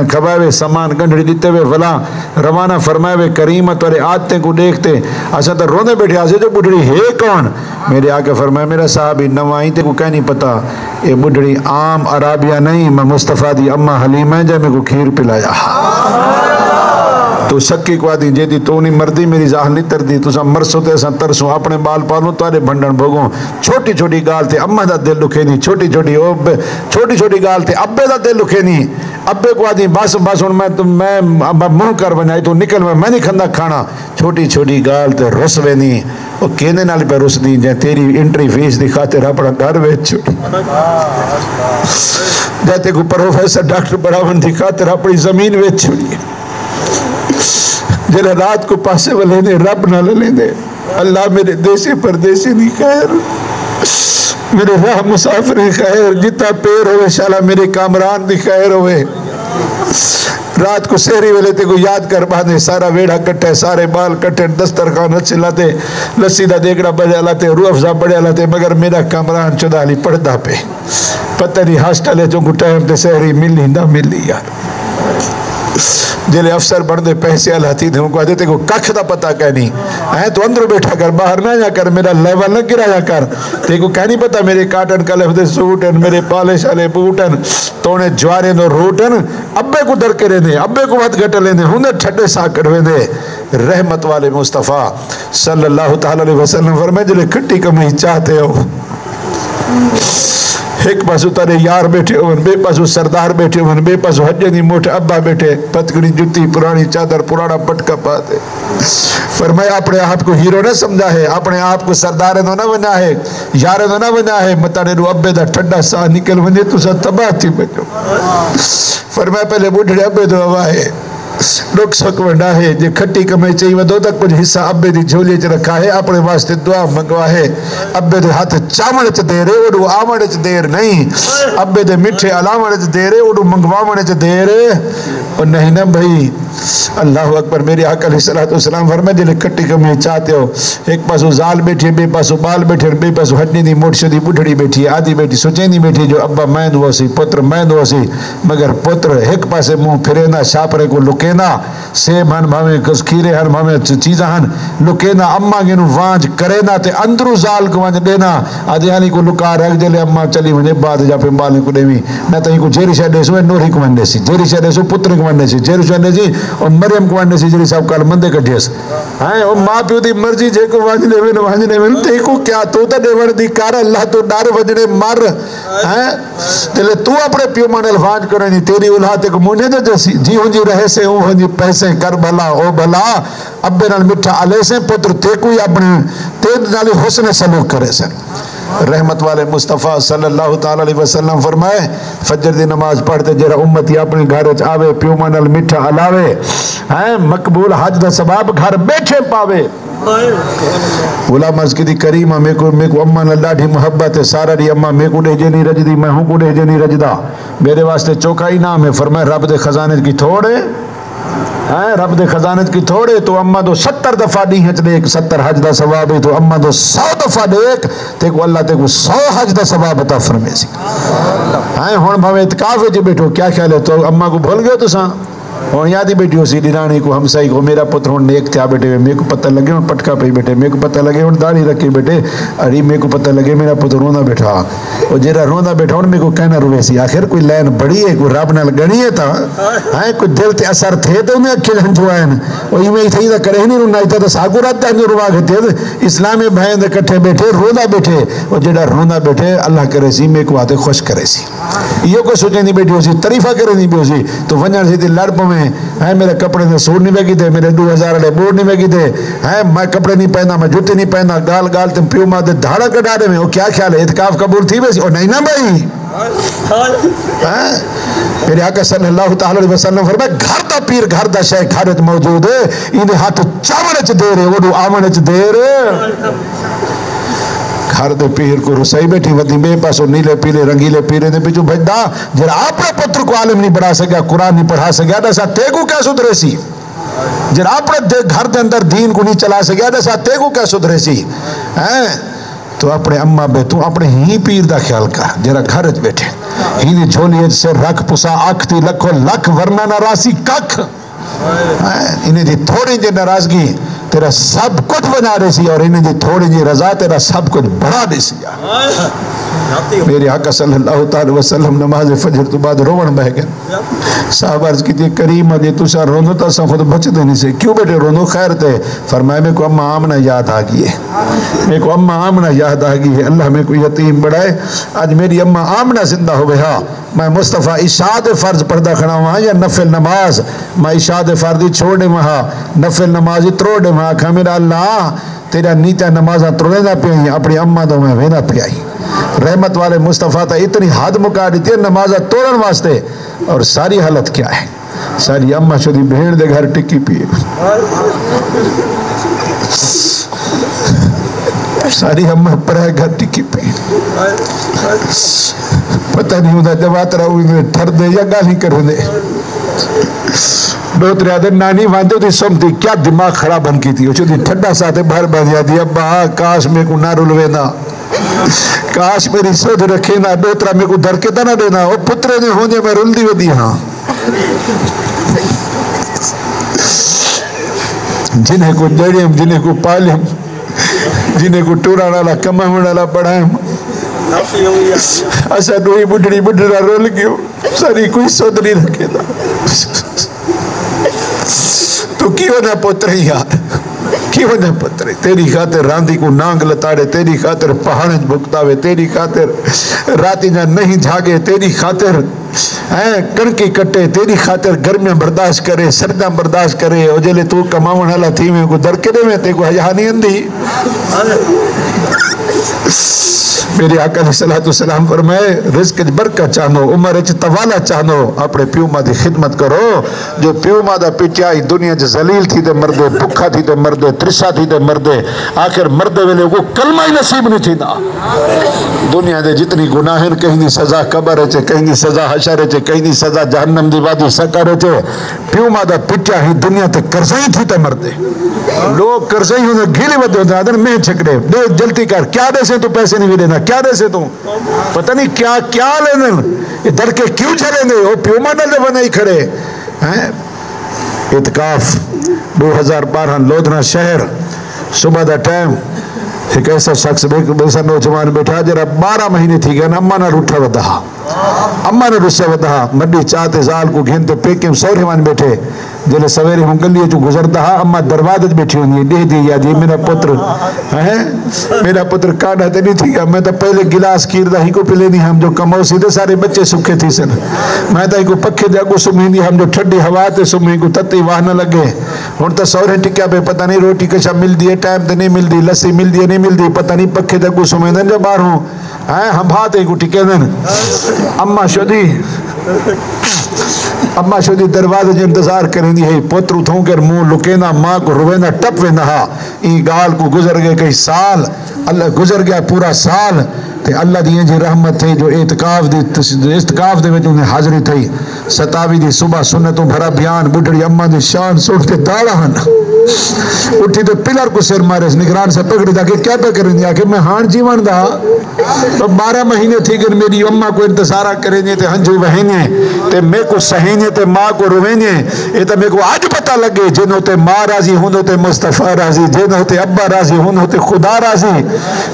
खाना खवावे, सामान गंढड़ी दिते हुए फला रवाना फरमाए वे करीम तेरे आते को देखते असा तो रोने बैठे आसे जो बुढ़ड़ी है कौन। मेरे आके फरमाए मेरा साहब ही नवाई ते को कह नहीं पता ये बुढ़ड़ी आम अराबिया नहीं, मैं मुस्तफ़ा दी अम्मा हलीमा है, जब मेरे को खीर पिलाया तो सक्की को आदि जे दी तो नहीं मर्दी मेरी जाह नहीं तरदी तुसा मरसो ते असा तरसो अपने बाल पालो तारे भंडन भोगो। छोटी छोटी गाल ते अम्मा दा दिल दुखे नहीं, छोटी छोटी गाल ते अब्बे दा दिल दुखे नहीं। अब्बे को आदि बस बस हुन मैं मुंह कर बनाई तो निकल मैं नहीं खंदा खाना। छोटी छोटी गाल ते रुस वे नहीं वो कहने नाल पे रुस दी जे तेरी एंट्री फीस दी खातिर अपना घर बेच जाते को प्रोफेसर डॉक्टर बनावन दी खातिर अपनी जमीन बेच छोड़ी। जरा रात को पासे वाले ने रब ना लेंदे अल्लाह मेरे देसी परदेसी नहीं खैर, मेरे राह मुसाफिर खैर, जितना पैर होवे शाला मेरे कामरान दी खैर होवे। रात को शहरी वेले ते को याद कर बांधे सारा वेड़ा कट्टे सारे बाल कट्टे दस्तरखान अच्छे लाते लस्सी दा देगड़ा बजा लाते रूह अफजा बढ़िया लाते मगर मेरा कामरान चुदाली पड़दा पे पता नहीं हॉस्टल जो को टाइम ते शहरी मिली ना मिली यार। जिले अफसर बनते पैसे हलाती थे उनको आते को कख का पता कह नहीं है तो अंदर बैठा कर बाहर ना जा कर मेरा लेवल न गिराया कर तेको कह नहीं पता मेरे काटन कलफ दे सूट मेरे पॉलिश वाले बूटन तोने ज्वारे नो रूटन अब्बे को दर के रहने अब्बे को मत घट लेने हुने ठड्डे सा कड़वेंदे। रहमत वाले मुस्तफ़ा सल्लल्लाहु तआला अलैहि वसल्लम फरमाए जिले खट्टी कमी चाहते हो एक पासू तारे यार बैठे हो बे पासू सरदार बैठे हो बे पासू हजे दी मोटे अब्बा बैठे पतकड़ी जुत्ती पुरानी चादर पुराना पटका पाते। पर मैं अपने आप को हीरो न समझा है, अपने आप को सरदार नो न बना है, यार नो न बना है। मताने रू अब्बे दा ठंडा सा निकल वने तू सा तबाह थी बचो। पर मैं पहले बुढ़े अब्बे तो हवा है डुक सक वंडा है जे खट्टी कमाई चाहिए वदो तक कुछ हिस्सा अब्बे दी झोली च रखा है अपने वास्ते दुआ मंगवा है। अब्बे दे हाथ चावण च दे रे ओडू आवण च देर नहीं, अब्बे दे मिठे अलावण च दे रे ओडू मंगवावण च दे रे और नहीं ना भाई। अल्लाह अकबर। मेरे आका अलैहिस्सलातु वस्सलाम फरमाए जिले खट्टी कमाई चाहते हो एक पासो जाल बैठी बे पासो बाल बैठे बे पासो हड्डी दी मोटी दी बुढ़ड़ी बैठी आदि बैठी सोचेंदी बैठी जो अब्बा मैं दोसी पुत्र मैं दोसी मगर पुत्र एक पासे मुंह फिरे ना छापरे को लुके ना सेब हन भावे खीरे हन भावे चीजा हन लुके ना अम्मा के वांझ करे ना ते अंदरू जाल को वांझ देना आदियानी को लुका रख जले अम्मा चली वने बाद जा पे बाल को देवी ना तई को जेरी शे देसो नोरी को वंडे सी जेरी शे देसो पुत्र को वंडे सी जेरी शे देसी और मरियम को वंडे सी जेरी सब काल मंदे कढियस हां ओ मां पियो दी मर्जी जे को वांझ लेवे ते को क्या तो त देवण दी कार अल्लाह तो डर वजने मर हैं तेले तू अपने पियो मानल वांझ करनी तेरी औलाद को मुने दे जसी जी हुंजी रहे से हुंजी पैसे कर भला ओ भला अब्बे नाल मिठा आले से पुत्र ते कोई अपने ते नाल हुस्न सलूक करे से। रहमत वाले मुस्तफ़ा सल्लल्लाहु ताला अलैहि वसल्लम फरमाए फजर दी नमाज पढ़ते जरा उम्मती अपने घर च आवे प्यो मनल मिठा अलावे हैं मकबूल हज दा सवाब घर बैठे पावे। उला मस्जिद करीमा मेरे को अम्मा नाल ॾाढी मोहब्बत है सारा दी अम्मा मेरे को जे नहीं रजदी मैं हूं को जे नहीं रजदा मेरे वास्ते चौका ही नाम है। फरमाए रब दे खजाने की थोड़े हैं रब दे खजाने की थोड़े तो अम्मा तो 70 दफा दी हज देख 70 हज दा सवाब है तो अम्मा तो 100 दफा देख ते को अल्लाह ते को 100 हज दा सवाब अता फरमाए सी। हैं हुन भावे इत्काफ च बैठो क्या ख्याल है तो अम्मा को भूल गए तुसा और याद ही बैठी हो सी दिरानी को हमसाई को मेरा पुत्र हुन नेक था बैठे मेरे को पता लगे हुन पटका पे बैठे मेरे को पता लगे हुन दाढ़ी रखे बैठे अरे मेरे को पता लगे मेरा पुत्र रोंदा बैठा और जेरा रोंदा बैठा हुन मेरे को कहना रोवे सी आखिर कोई लाइन बड़ी है कोई रब नाल गणी है ता है कोई दिल ते असर थे तो उन्हें अखिल हंजू आन और इमे थई दा करे नहीं रुना इता तो सागु रात दा रुवा गते इस्लामी भाई दे इकट्ठे बैठे रोंदा बैठे और जेड़ा रोंदा बैठे अल्लाह करे सी मेरे को आते खुश करे सी यो को सोचे नहीं बैठी हो सी तारीफा करे नहीं बैठी सी तो वणन सी लड़ पवे है मेरे कपड़े ने सूट नहीं वेगी थे मेरे 2000 वाले बोर्ड नहीं वेगी थे है मैं कपड़े नहीं पहना मैं जूते नहीं पहना गाल गाल तुम प्यो मां दे धाड़ा कटा दे में वो क्या ख्याल है इत्काफ कबूल थी वैसी और नहीं ना भाई हैं मेरे आका सल्लल्लाहु ताला अलैहि वसल्लम फरमाया घर दा पीर घर दा शे घर च मौजूद है इने हाथ चावल च दे रे ओडू आमण च दे रे घर दे पीर को रसोई बैठी वदी बे पासो नीले पीले रंगीले पीरे दे पिछू भजदा जरा अपने पुत्र को आलिम नहीं पढ़ा सका कुरान नहीं पढ़ा सका दसा तेको क्या सुधरे सी जरा अपने घर दे अंदर दीन को नहीं चला सका दसा तेको क्या सुधरे सी हैं तो अपने अम्मा बे तू अपने ही पीर दा ख्याल कर जरा घर च बैठे हिने झोली से रख पुसा अख थी लखो लख वरना नाराजी कख। इन्हें दी थोड़ी जी नाराजगी तेरा सब कुछ बना रही सी और इन्हें दी थोड़ी जी रजा तेरा सब कुछ बढ़ा दी सी। मेरे आका सल्लल्लाहु अलैहि वसल्लम नमाज फजर तो बाद रोवण बह गए। साहब अर्ज की करीम अजे तुसा रोनो तो असा खुद बचते नहीं से, क्यों बेटे रोनो? खैर थे फरमाए मेरे को अम्मा आमना याद आ गई है, मेरे को अम्मा आमना याद आ गई है। अल्लाह मेरे को यतीम बढ़ाए, आज मेरी अम्मा आमना जिंदा हो गया। मैं मुस्तफ़ा इशाद फ़र्ज पढ़दा खड़ा वहाँ या नफिल नमाज, मैं इशाद फ़र्ज छोड़े वहाँ नफिल नमाज त्रोड़े वहाँ। खा मेरा अल्लाह तेरा नीचा नमाजा त्रोड़ना पे अपनी अम्मा तो मैं वेना पे आई। रहमत वाले मुस्तफ़ा तो इतनी हद मुका दी थी नमाजा तोड़न वास्ते, और सारी हालत क्या है? सारी अम्मा शुदी भेड़ दे घर टिक्की पिए, सारी अम्मा पर घर टिक्की पिए। पता नहीं होता जब ठर दे या गाली कर दे। दो त्रे दिन नानी वादे थी समझती क्या दिमाग खराब बन की थी, ठंडा साथे बाहर बन जाती। अब्बा काश मेरे को ना रुलवे ना, काश मेरी सुध रखे ना, डोतरा मेरे को धरके तो ना देना, वो पुत्रे ने होने में रुलदी वदी। हाँ जिन्हें को जड़ियम, जिन्हें को पालियम, जिन्हें को टूरा वाला कमावण वाला पढ़ायम, असा डोई बुढ़ड़ी बुढ़ड़ा रोल गयो, सारी कोई सुध नहीं रखेगा। तो क्यों ना पुत्र यार, क्यों न पुत्र? तेरी खातिर रांधी को नांग लताड़े, तेरी खातिर पहाड़ भुगतावे, तेरी खातिर राती ना नहीं जागे, तेरी खातिर कणकी कटे, तेरी खातिर गर्मियां बर्दाश्त करे, सर्दियां बर्दाश्त करे। और जले तू कमावण वाला थी में को दरके में ते को हया नहीं आंदी। मेरे आका ने सलातो सलाम फरमाए रिज़्क़ च बरकत चाहनो, उम्र च तवाला चाहनो, अपने प्यो मां दी खिदमत करो। जो प्यो मां दा पिटिया दुनिया च जलील थी ते मरदे, भुखा थी ते मरदे, त्रिसा थी ते मरदे, आखिर मरदे वेले को कलमा ही नसीब नहीं थी ना। दुनिया दे जितनी गुनाह हैं, कहीं दी सजा कब्र च, कहीं दी सजा हशर च, कहीं दी सजा जहन्नम दी वादी सकर च। प्यो मां दा पिटिया ही दुनिया ते कर्जा ही थी ते मरदे। लोग कर्जा ही होने गिले बदे होते आदर मैं छकड़े दे जल्दी कर, क्या दे से तू पैसे नहीं देना, क्या दे से तू पता नहीं क्या क्या लेने, ये डर के क्यों चलेंगे? वो प्योमा न बने ही खड़े हैं। इत्काफ 2012 लोधना शहर, सुबह का टाइम, एक ऐसा शख्स ऐसा नौजवान बैठा जरा 12 महीने थी गया, अम्मा ना रूठा वधा, अम्मा ने रुस्से वधा, मड्डी चाहते जाल को घेनते पेके सौरे मान बैठे। जले सवेरे हम गली चो गुजरता हा, अम्मा दरवाजे बैठी होंगी, दे दी याद ये मेरा पुत्र है, मेरा पुत्र काढ़ा तो नहीं थी। मैं तो पहले गिलास खीर ही को पिले नहीं, हम जो कमाओ सीधे सारे बच्चे सुखे थी सन। मैं तो को पखे जागो सुमी, हम जो ठंडी हवा ते सुमी को तत्ती वाह न लगे। हूँ तो सौरे टिक्या पे पता नहीं रोटी कशा मिलती है, टाइम तो नहीं मिलती, लस्सी मिलती है नहीं मिलती, पता नहीं पखे जागो सुमे जो बाहर हूँ है हम भात को टिके दिन। अम्मा शुदी दरवाजे जो इंतजार करेंदी है, पुत्र थों कर मुंह लुकेना, माँ को रुवेना टप वेंदा हा। ई गाल को गुजर गए कई साल, अल्लाह गुजर गया पूरा साल, ते अल्लाह दी जी रहमत थी जो इत्काफ दे विच उन्हें हाजिरी थी। 27 दी सुबह सुन्नतों भरा बयान, बुढ़ड़ी अम्मा दी शान सुन के दाड़ा हन उठी तो पिलर को सिर मारे, निगरान से पकड़ी था कि क्या पे करेंगे, आके मैं हान जीवन दा तो 12 महीने थी गए मेरी अम्मा को इंतजारा करेंगे ते हंजू बहेंगे ते मेरे को सहेंगे ते माँ को रोवेंगे। ये तो मेरे को आज पता लगे जिन होते माँ राजी होने ते मुस्तफ़ा राजी, जिन होते अब्बा राजी होने होते खुदा राजी।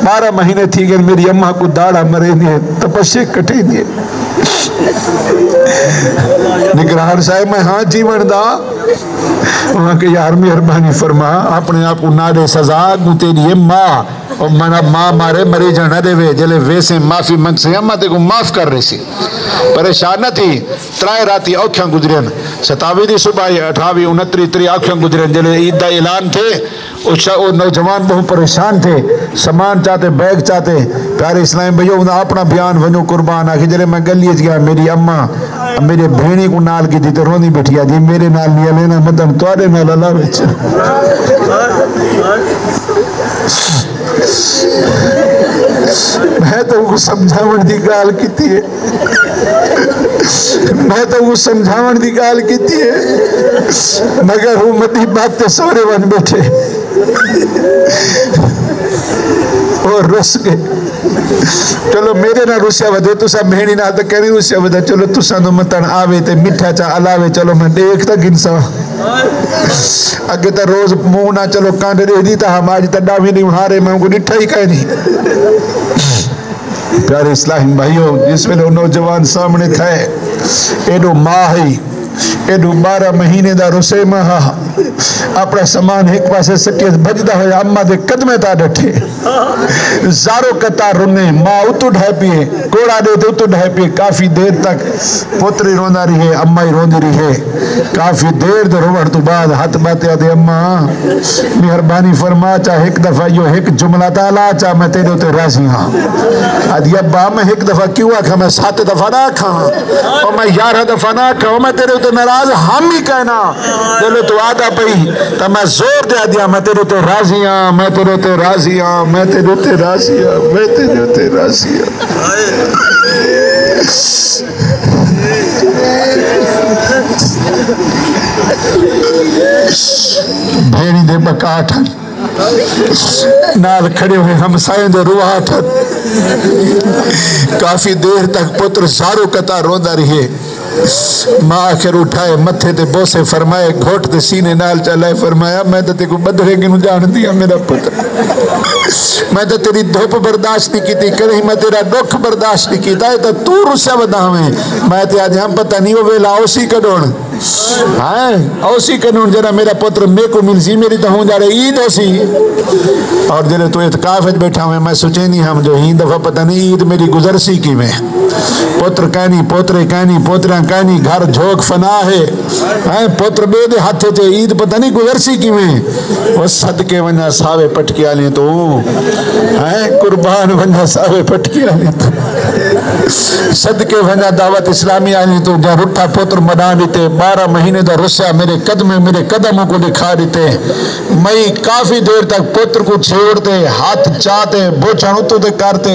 12 महीने थी गए मेरी अम्मा को दाड़ा मरेंगे, तपस्या कटेंगे। निगरान साहब मैं हाँ जीवन दा, वहाँ के यार मेहरबानी फरमा अपने आप को ना दे सजा गु तेरी माँ और मना माँ मारे मरी जाना देवे। जले वैसे माफी मंग से अम्मा ते को माफ कर रही सी, परेशान न थी। 3 राती औखियां गुजरन, 27 दी सुबह 28 29 30 औखियां गुजरन। जले ईद का ऐलान थे, वो नौजवान बहुत परेशान थे, सामान चाहते, बैग चाहते। प्यारे इस्लाम भैया उन्हें अपना बयान वनो कुर्बान आखिर जले मैं गली गया, मेरी अम्मा मेरे भेणी को नाल की थी तो रोनी बैठी जी मेरे नाल नहीं लेना मतलब तुआरे नाल अल्लाह विच। मैं तो वो समझावन की गाल की है, मैं तो वो समझावन की गाल की है, मगर वो मती बात ते सोरे बन बैठे। और रुस गए। चलो मेरे ना रुस्या वधे तुसा भेणी ना तो कहनी रुस्या वधे चलो तुसा तो मतन आवे ते मिठा चा अलावे चलो मैं देख तक गिनसा अगे तो रोज मुंह ना चलो कांड दे दी था हम आज तक डावी नहीं हारे मैं उनको डिठा ही कह नहीं। प्यारे इस्लामी भाइयों जिस वेले नौजवान सामने थे एडो माँ है एडो 12 महीने दा रुसे महा अपना सामान एक पासे सटिया भजदा होया अम्मा दे कदमे ता डठे जारो कतार रुने माँ उतु ढाई पिए कोड़ा दे तो उतु ढाई पिए काफी देर तक पुत्री रोंदा रही है अम्मा ही रोंदी रही है। काफी देर दे रोवण तो बाद हाथ बाते दे अम्मा मेहरबानी फरमा चा एक दफा यो एक जुमला ताला चा मैं तेरे ते राजी हां आदि अब्बा मैं एक दफा क्यों आखा मैं 7 दफा ना आखा और मैं 11 दफा ना आखा मैं तेरे ते नाराज हम ही कहना चलो तू आदा पई तो मैं जोर दे दिया मैं तेरे ते राजी हां मैं तेरे ते राजी हां मैं तेरे ते राजी हां मैं तेरे ते राजी हां। भेड़ी दे बकाठ नाल खड़े हुए हमसाए दे रुआठ काफी देर तक पुत्र सारो कता रोंदा रहे। माँ आखिर उठाए मथे ते बोसे फरमाए घोट ते सीने नाल चलाए फरमाया मैं तो तेको बदरे की जान दिया मेरा पुत्र मैं तो तेरी धुप बर्दाश्त नहीं की कहीं मैं तेरा दुख बर्दाश्त नहीं किया तो तू रुस्या बदावे मैं ते आज हम पता नहीं वो वेला ओसी कडोण हाँ ओसी कडोण जरा मेरा पुत्र मेरे को मिल सी मेरी तो हूँ जा रही ईद ओसी और जरे तू इत्काफ बैठा हुए मैं सोचे नहीं हम जो ही दफा पता नहीं ईद मेरी गुजर सी की में पुत्र कहनी पोतरे कहनी पोतरा कहनी घर झोंक फना है पुत्र बे दे हाथे ते ईद पता नहीं गुजर सी की में वो सदके वना सावे पटके आले तो है कुर्बान वना सावे पटके आले तो सदके वना दावत इस्लामी आले तो जा रुठा पुत्र मना देते 12 महीने दा रुस्या मेरे कदमों को दिखा देते मई काफी देर तक पुत्र को छेड़ते हाथ चाहते बोचन उतो करते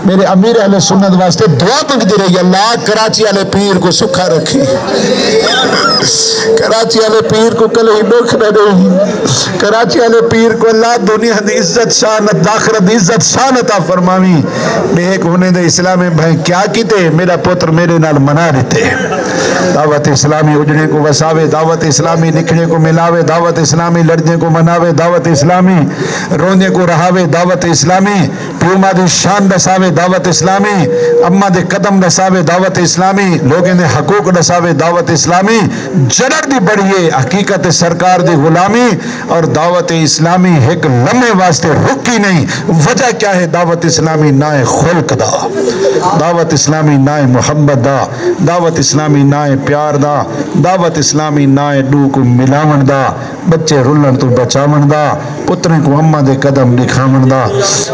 मेरे अमीर अहले सुन्नत वास्ते दुआ मंगती रही अल्लाह कराची वाले पीर को सुखा रखी कराची वाले पीर को कल ही दुख न दे कराची वाले पीर को अल्लाह दुनिया की इज्जत शान आखिरत की इज्जत शान अता फरमावी नेक होने दे इस्लाम में भाई क्या कीते मेरा पुत्र मेरे नाल मना देते दावत इस्लामी उजड़े को वसावे दावत इस्लामी निखने को मिलावे दावत इस्लामी लड़ने को मनावे दावत इस्लामी रोने को रहावे दावत इस्लामी प्यूमा दी शान दसावे दावत इस्लामी अम्मा दे कदम दसावे दावत इस्लामी लोगों ने हकूक दसावे दावत इस्लामी जड़र दी बढ़िए हकीकत सरकार दी गुलामी और दावत इस्लामी एक लम्हे वास्ते रुकी नहीं वजह क्या है दावत इस्लामी नाए खुल्क दा दावत इस्लामी नाए मोहब्बत दा दावत इस्लामी नाए प्यार दा दावत इस्लामी नाए डू को मिलावन दा बच्चे रुलन तो बचावन दा पुत्र को अम्मा दे कदम दिखावन दा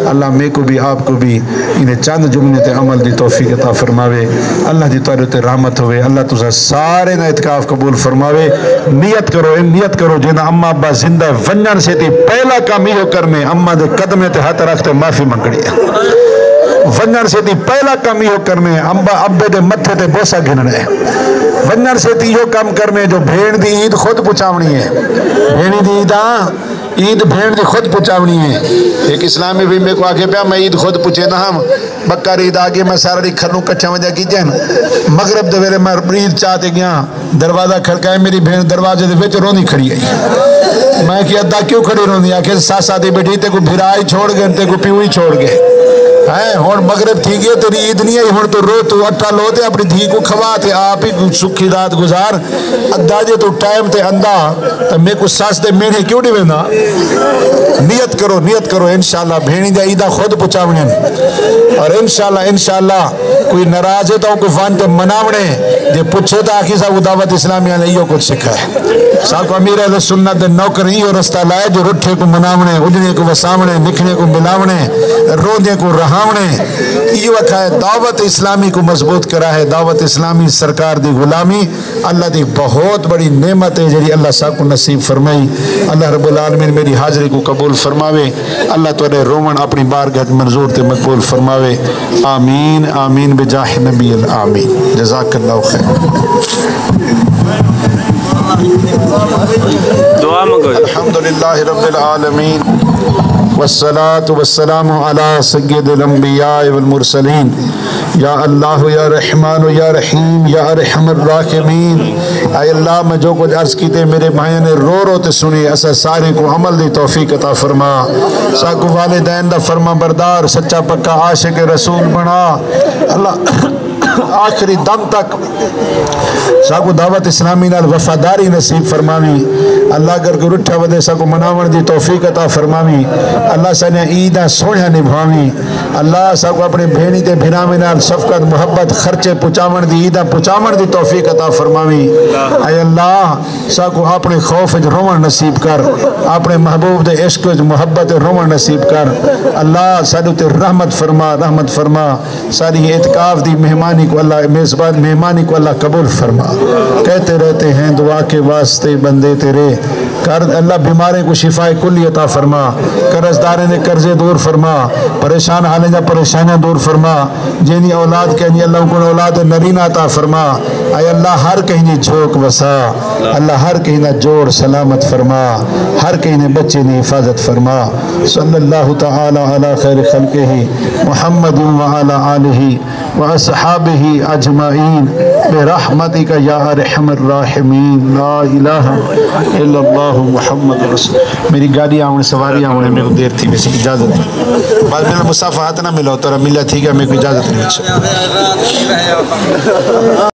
अल्लाह मे को भी आपको भी इन्हें चंद जुमले ते अमल दी तौफीक अता फरमावे अल्लाह दी तौर ते रहमत होवे अल्लाह तुसा सारे ना इत्काफ कबूल फरमावे नियत करो जेना अम्मा अब्बा जिंदा वंजन से ती पहला काम इहो कर में अम्मा दे कदम ते हाथ रखते माफी मंगड़ी वंजन से ती पहला काम इहो कर में अम्बा अब्बे दे मथे ते बोसा गिनने वंजन से ती इहो काम कर में जो भेड़ दी ईद खुद पुचावनी है भेड़ी दी ईद भेड़ दी खुद पुचावनी है। एक इस्लाम में भी मेरे को आगे पे मैं ईद खुद पूछे ना हम बकर ईद आगे मैं सारा खरनू कच्चा वजह की जैन मगरब दे वेले मैं ईद चाहते गया दरवाजा खड़काए मेरी भेड़ दरवाजे दे विच रोंदी खड़ी आई मैं कि अद्दा क्यों खड़ी रोंदी आखिर सासा दी बेटी ते को भिराई छोड़ गए ते को प्यू ही छोड़ गए है हुण मगरब थी गई तेरी ईद नहीं आई हुण तो रो तू अट्ठा लो ते अपनी धी को खवा ते आप ही सुखी रात गुजार अद्दा जे तू टाइम ते अंदा तो मेरे को सास दे मेढ़े क्यों नहीं वेंदा नियत करो इंशाल्लाह भेणी दा ईदा खुद पुचावणे और इंशाल्लाह कोई नाराज है तो को वन ते मनावणे जे पूछे तो आखी सा दावत इस्लामिया ने इहो कुछ सिखाए साको अमीर अहले सुन्नत दे नौकर इहो रास्ता लाए जो रुठे को मनावणे उजने को वसावणे निखने को मिलावणे रोंदे को रहावणे इहो वखाए दावत इस्लामी को मजबूत करा है दावत इस्लामी सरकार दी गुलामी अल्लाह दी बहुत बड़ी नेमत है जी अल्लाह साको नसीब फरमाई अल्लाह रब्बुल आलमीन मेरी हाजिरी को कबूल फरमावे अल्लाह तोरे रोमन अपनी बारगाह मंजूर ते मकबूल फरमावे आमीन आमीन बिजाह नबी आमीन जज़ाकल्लाहु खैर। दुआ मंगो। अल्हम्दुलिल्लाहि रब्बिल आलमीन वस्सलातु वस्सलामु अला सय्यिदिल अंबिया वल मुरसलीन। या अल्लाह या रहमान या रहीम या अरहमर राहिमीन। आय अल्लाह मैं जो कुछ अर्ज कीते मेरे भाइयों ने रो रो ते सुनी, असा सारे को अमल दी तौफीक अता फरमा। साकू वालिदैन दा फरमा बरदार सच्चा पक्का आशिक रसूल बना। अल्लाह आखिरी दम तक साकू दावत इस्लामी नाल वफादारी नसीब फरमावी। अल्लाह कर को रुठा वदे साकू मनावण दी तौफीक अता फरमावी। अल्लाह सने ईदा सोहणा निभावी। अल्लाह साकू अपने भेणी ते भिरावे नाल शफकत मोहब्बत खर्चे पुचावण दी ईदा पुचावण दी तौफीक अता फरमावी। ऐ अल्लाह साकू अपने खौफ च रोवण नसीब कर, अपने महबूब दे इश्क च मोहब्बत रोवण नसीब कर। अल्लाह साडू ते रहमत फरमा, रहमत फरमा। सारी इत्काफ दी मेहमानी को अल्लाह मेज़बान मेहमानी को अल्लाह कबूल फरमा। कहते रहते हैं दुआ के वास्ते बंदे तेरे कर। अल्लाह बीमारे को शिफाए कुल्ली अता फरमा। कर्जदारे ने कर्जे दूर फरमा, परेशान हाले जा परेशानियां दूर फरमा। जिनी औलाद कहनी अल्लाह को औलाद नरीना अता फरमा। आय अल्लाह हर कहीं ने झोंक वसा, अल्लाह हर कहीं ना जोड़ सलामत फरमा, हर कहीं ने बच्चे ने हिफाजत फरमा। सल्लल्लाहु तआला अला खैर खल्क़िही मुहम्मद व अला आलिही व अस्हाबिही अजमाइन बिरहमतिका या अरहमर राहिमीन। ला इलाहा इल्लल्लाहु मुहम्मद रसूल। मेरी गाड़ी आने सवारी आने मेरे को देर थी, वैसे इजाज़त बाद में मुसाफा हाथ ना मिला तो मिला ठीक है, मेरे को इजाज़त नहीं।